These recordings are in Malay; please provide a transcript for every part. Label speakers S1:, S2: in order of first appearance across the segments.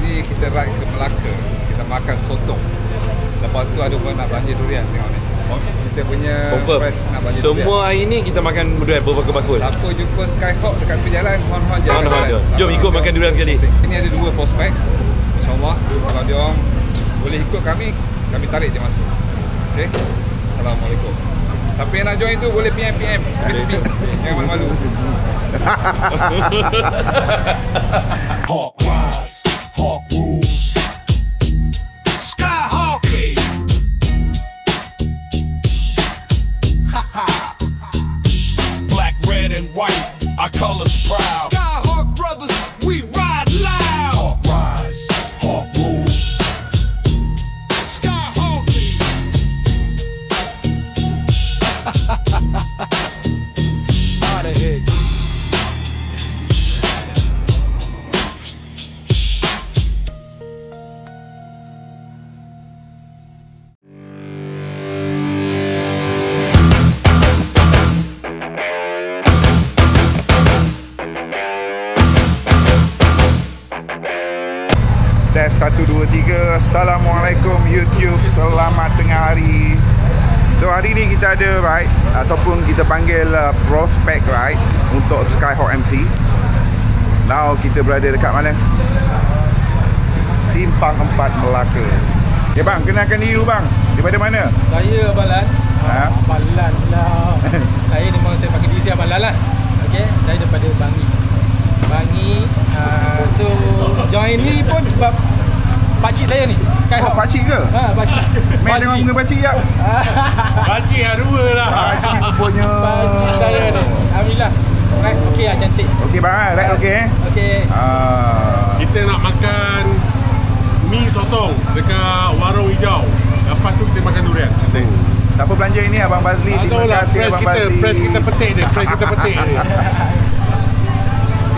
S1: ni kita ride ke Melaka. Kita makan sotong. Lepas tu ada orang nak belanja durian tengok ni. Kita punya press nak belanja
S2: semua
S1: durian.
S2: hari ni kita makan durian berbakul-bakul.
S1: Siapa jumpa Skyhawk dekat tepi jalan, mohon jalan.
S2: Jom ikut makan durian sekali.
S1: Ini ada 2 prospek. InsyaAllah kalau dia orang boleh ikut kami tarik je masuk. Okey. Assalamualaikum. Siapa yang nak join tu boleh PM. Jangan malu-malu.
S3: Hawk rise, Hawk rules. Skyhawk. Black, red, and white, our colors proud. Skyhawk brothers, we ride loud. Hawk rise, Hawk rules. Skyhawk. Out of here.
S4: Tes 1, 2, 3. Assalamualaikum YouTube. Selamat tengah hari. So hari ni kita ada ride ataupun kita panggil prospect ride untuk Skyhawk MC. Now kita berada dekat mana? Simpang 4 Melaka. Okay bang, kenalkan diri bang. Daripada mana?
S5: Saya Abang Lan. Abang Lan lah. Saya memang saya panggil diri saya Abang Lan lah. Okey, saya daripada Bangi. So join ni pun sebab pakcik saya ni, Skyhawk.
S4: Oh, pakcik ke?
S5: Pakcik.
S4: Main tengok muka pakcik tak?
S5: Pakcik yang dua lah.
S4: Pakcik punya.
S5: Pakcik saya ni. Alhamdulillah. Right, okey lah, cantik.
S4: Okey bang, right okey
S5: Okey.
S6: Kita nak makan mi sotong dekat warung hijau. Lepas tu kita makan durian.
S4: Tak apa belanja ini Abang Bazli.
S6: Tak tahu lah, press kita petik dia.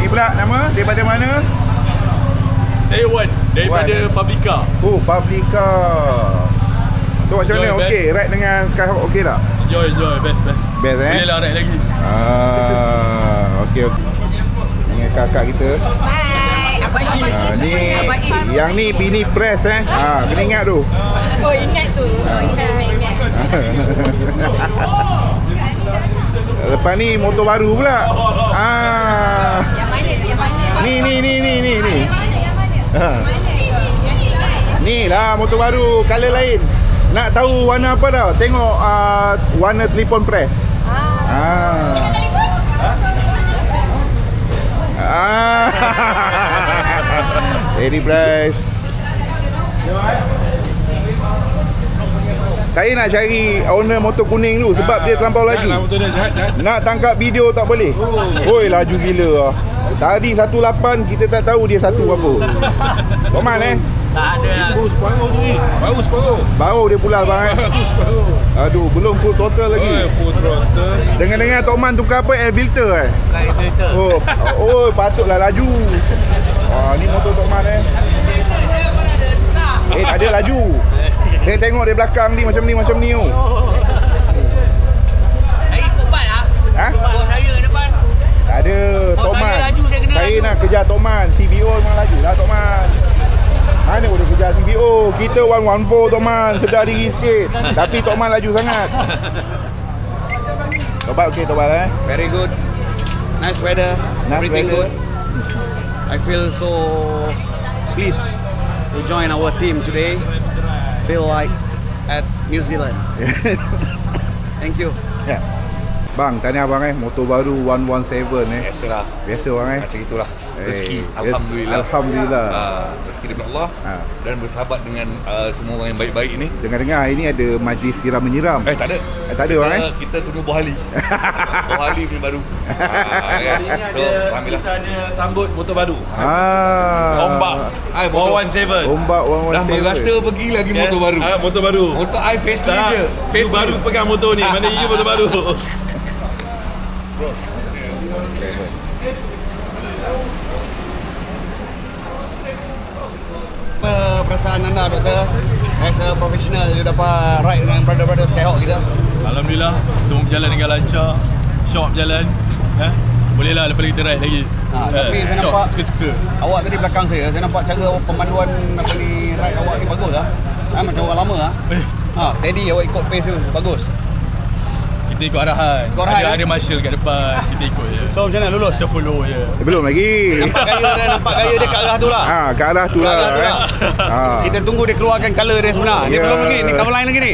S4: Ni pula nama daripada mana?
S2: Saya Wan daripada Publica.
S4: Oh, Publica. So macam mana? Okey, ride dengan Skyhawk okey tak?
S2: Enjoy, best.
S4: Best
S2: Boleh lah ride lagi.
S4: Okey. Dengan kakak kita.
S7: Hai, Abang Is.
S4: Ni yang ni bini press kena ingat tu.
S7: Oh, ingat tu. Ingat.
S4: Lepas ni motor baru pula.
S7: Yang mana tu? Yang mana?
S4: Ni. Ni lah motor baru, color lain. Nak tahu warna apa tau? Tengok warna telefon press. Very price. Saya nak cari owner motor kuning dulu sebab dia terlampau laju. Nak tangkap video tak boleh. Oi, laju gila lah. Tadi 18, kita tak tahu dia satu berapa. Toman
S5: Tak ada lah.
S6: Baru separuh tu Is.
S4: Baru dia pula bang
S6: Baru separuh.
S4: Aduh, belum full throttle lagi.
S6: Full throttle.
S4: Dengar-dengar Toman tukar apa? Air filter
S5: Bukan air filter.
S4: Oh, patutlah laju. Ni motor Toman tak ada laju. Saya tengok dia belakang ni macam ni tu.
S5: Saya cepat lah. Bawa saya ke depan.
S4: Tak ada Toman. Saya nak kejar Toman. CBO memang laju lah Toman. Mana boleh kejar CBO? Kita 114 Toman. Sedar diri sikit. Tapi Toman laju sangat. Tobat okey Tobat
S8: Very good. Nice weather. Everything good. I feel so pleased to join our team today. Feel like at New Zealand. Thank you.
S4: Yeah. Bang, tanya abang motor baru 117
S2: Biasalah.
S4: Biasa bang
S2: Macam itulah. Rezeki. Alhamdulillah.
S4: Alhamdulillah.
S2: Rezeki daripada Allah. Dan bersahabat dengan semua orang yang baik-baik ni.
S4: Dengar-dengar ini ada majlis siram menyiram.
S2: Tak ada.
S4: Tak ada bang
S2: Kita tunggu Bohali. Bohali punya baru. So, alhamdulillah. Kita ada sambut motor baru. Ombak 117.
S4: Ombak 117.
S2: Dah merata pergi lagi motor baru. Motor baru. Motor I facelift dia. Face baru pegang motor ni. Mana you motor baru.
S8: Perasaan anda doktor as a professional you dapat ride dengan brother-brother Skyhawk kita?
S2: Alhamdulillah semua berjalan dengan lancar. Shop berjalan. Bolehlah lepas kita ride lagi.
S8: Tapi saya nampak
S5: suka-suka.
S8: awak tadi belakang saya nampak cara pemanduan ride awak ni bagus lah. Macam orang lama lah. Steady awak ikut pace tu, bagus.
S5: Kita ikut arahan. Ada marshal kat depan, kita ikut je.
S8: So macam mana lulus?
S5: Kita follow je.
S4: Belum lagi.
S8: Nampak gaya dia kat arah tu lah.
S4: Ke arah tu lah.
S8: Kita tunggu dia keluarkan colour dia sebenar. Dia belum lagi, ni cover line lagi ni.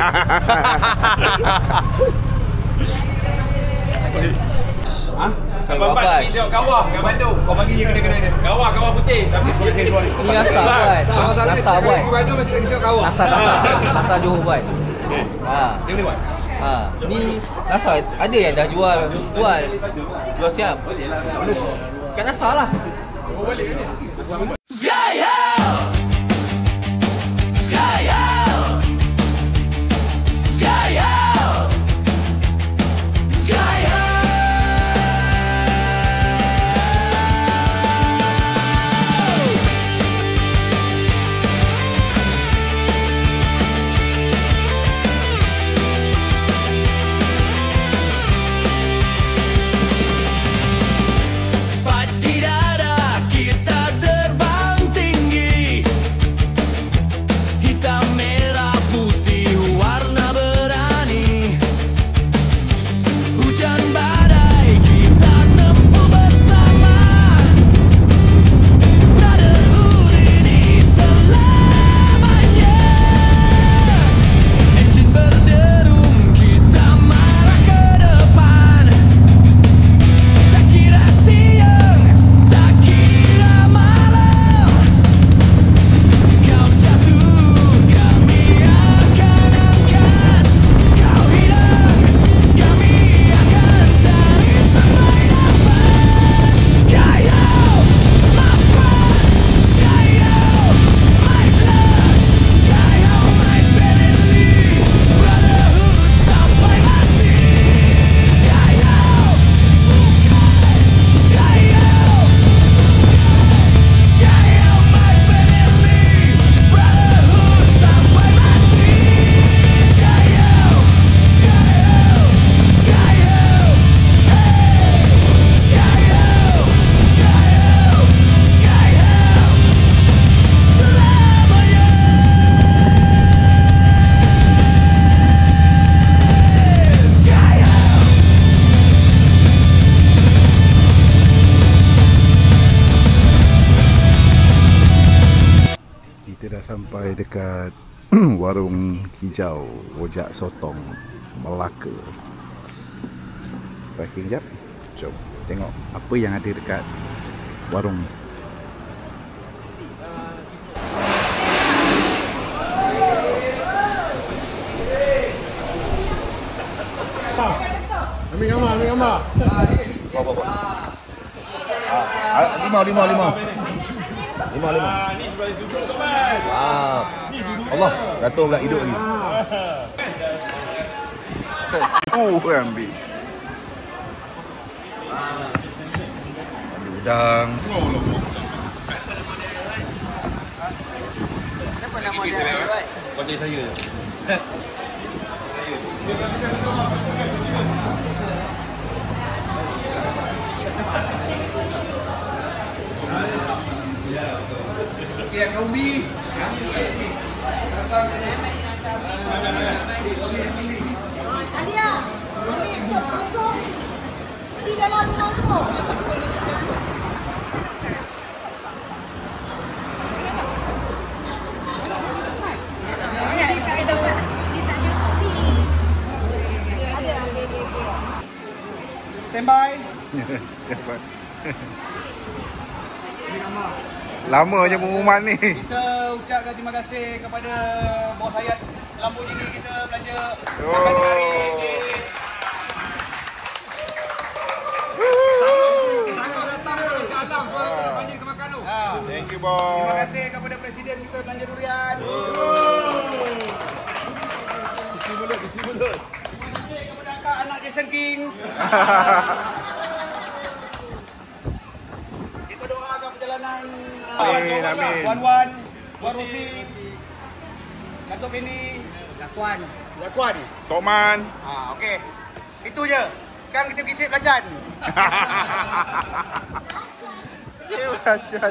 S2: Abang Pat pergi tengok kawah kat Bandung.
S8: Kau bagi je kedai-kedai dia.
S2: Kawah putih. Tapi
S9: Ni Rasa buat. Rasa buat.
S2: Bandung mesti kita tengok kawah.
S9: Rasa Johor buat.
S8: Dia boleh buat?
S9: Ni Rasa ada yang dah jual siap. Kat Rasa lah.
S4: Sampai dekat warung hijau Rojak Sotong Melaka. Parking jap. Jom tengok apa yang ada dekat warung ni.
S6: Ambil gambar.
S2: Lima. Allah, Dato' pula hidup lagi.
S4: Ambil udang.
S7: Kenapa nama dia?
S2: Kau jadi saya je.
S7: Alia, ambil sup kosong. Si dalam mangkuk.
S8: Standby.
S4: Lama je pengumuman ni.
S8: Kita ucapkan terima kasih kepada bos Hayat Lamborghini kita belanja
S4: Oh.
S8: makan hari ini.
S4: Thank you bos.
S8: Terima kasih kepada Presiden kita belanja durian.
S2: Kisi mulut.
S8: Terima kasih kepada akak anak Jason King. Kita doakan perjalanan
S4: Amin.
S8: Wan, Wan Rosi, Dato' Benny, Lakuan.
S4: Tokman.
S8: Okey. Itu je. Sekarang kita pergi cek belacan.
S4: Okay,